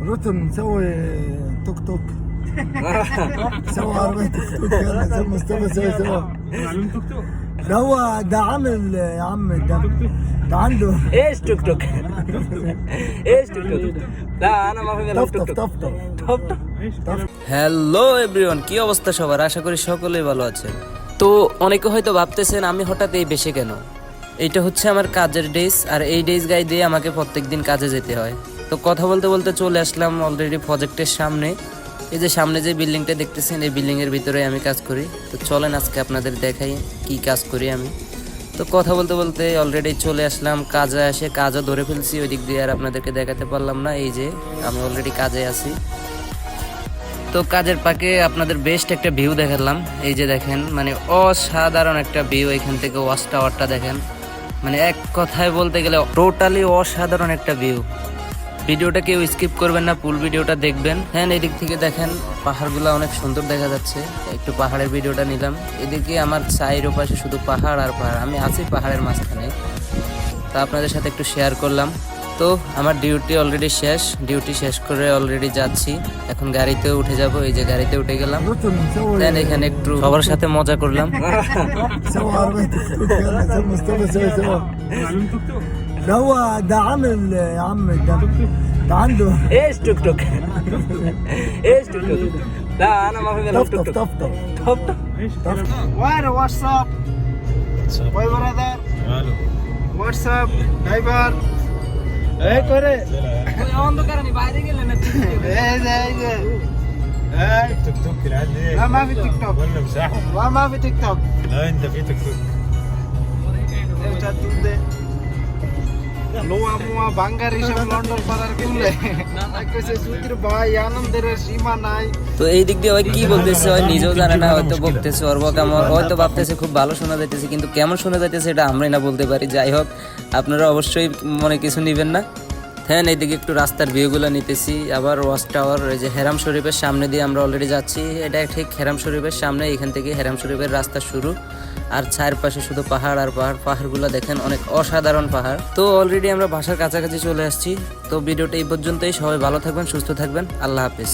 رتم نسوي توك توك. سوى عربية توك توك. يلا زي مصطفى سوي سوا. معلوم توك توك. ده هو ده عامل يا عم ده عنده ايش توك توك؟ ايش توك توك؟ لا انا ما فهمت توك طفطف توك. طفطف. Hello everyone, কি অবস্থা সবার? আশা করি সকলেই ভালো আছেন। তো অনেকে হয়তো ভাবতেছেন আমি হঠাৎ এই বেশে কেন। এইটা হচ্ছে আমার কাজের ড্রেস, আর এই ড্রেস গায়ে দিয়ে আমাকে প্রত্যেকদিন কাজে যেতে হয়। তো কথা বলতে বলতে চলে আসলাম অলরেডি প্রজেক্টের সামনে। এই যে সামনে যে বিল্ডিংটা দেখতেছেন, এই বিল্ডিংয়ের ভিতরে আমি কাজ করি। তো চলেন আজকে আপনাদের দেখাই কি কাজ করি আমি। তো কথা বলতে বলতে অলরেডি চলে আসলাম কাজে, এসে কাজও ধরে ফেলছি। ওই দিক দিয়ে আর আপনাদেরকে দেখাতে পারলাম না। এই যে আমি অলরেডি কাজে আছি। তো কাজের পাকে আপনাদের বেস্ট একটা ভিউ দেখালাম। এই যে দেখেন, মানে অসাধারণ একটা ভিউ। এখান থেকে ওয়াচ টাওয়ারটা দেখেন, মানে এক কথায় বলতে গেলে টোটালি অসাধারণ একটা ভিউ। ভিডিওটা কেউ স্কিপ করবেন না, ফুল ভিডিওটা দেখবেন। হ্যাঁ, এদিক থেকে দেখেন পাহাড়গুলো অনেক সুন্দর দেখা যাচ্ছে। একটু পাহাড়ের ভিডিওটা নিলাম। এদিকে আমার চায়ের ওপাশে শুধু পাহাড় আর পাহাড়, আমি আছি পাহাড়ের মাঝখানে। তা আপনাদের সাথে একটু শেয়ার করলাম। তো আমার ডিউটি অলরেডি শেষ, ডিউটি শেষ করে অলরেডি যাচ্ছি। এখন গাড়িতে উঠে যাব। এই যে গাড়িতে উঠে গেলাম। দেন এখানে একটু সবার সাথে মজা করলাম। سوى عربية توك توك. يلا زي مصطفى سوي سوا. معلوم توك توك. ده هو ده عامل يا عم ده عنده ايش توك توك؟ ايش توك توك؟ لا انا ما فهمت توك طفطف توك. طفطف. Where? What's up? Why brother? Hello. What's up? Neighbor? এই করে অন্ধকারে বাইরে গেলে না। এই যে توك توك العادي. لا ما في تيك توك. ولا مساحة. ما في تيك توك. لا انت في توك توك. এটা তুলতে লোয়া মোয়া বাঙ্গার হিসাব লন্ডন পাড়ার কিনলে কইছে সুতির ভাই আনন্দের সীমা নাই। তো এই দিক দিয়ে ওই কি বলতেছে ওই নিজেও জানে না, হয়তো বলতেছে ওর কেমন, হয়তো ভাবতেছে খুব ভালো শোনা যাইতেছে, কিন্তু কেমন শোনা যাইতেছে এটা আমরাই না বলতে পারি। যাই হোক, আপনারা অবশ্যই মনে কিছু নেবেন না। হ্যাঁ, এইদিকে একটু রাস্তার ভিউগুলো নিতেছি। আবার ওয়াচ টাওয়ার, এই যে হেরাম শরীফের সামনে দিয়ে আমরা অলরেডি যাচ্ছি। এটা ঠিক হেরাম শরীফের সামনে, এখান থেকে হেরাম শরীফের রাস্তা শুরু। আর চারপাশে শুধু পাহাড় আর পাহাড়। পাহাড়গুলো দেখেন, অনেক অসাধারণ পাহাড়। তো অলরেডি আমরা বাসার কাছাকাছি চলে আসছি। তো ভিডিওটা এই পর্যন্তই। সবাই ভালো থাকবেন, সুস্থ থাকবেন। আল্লাহ হাফেজ।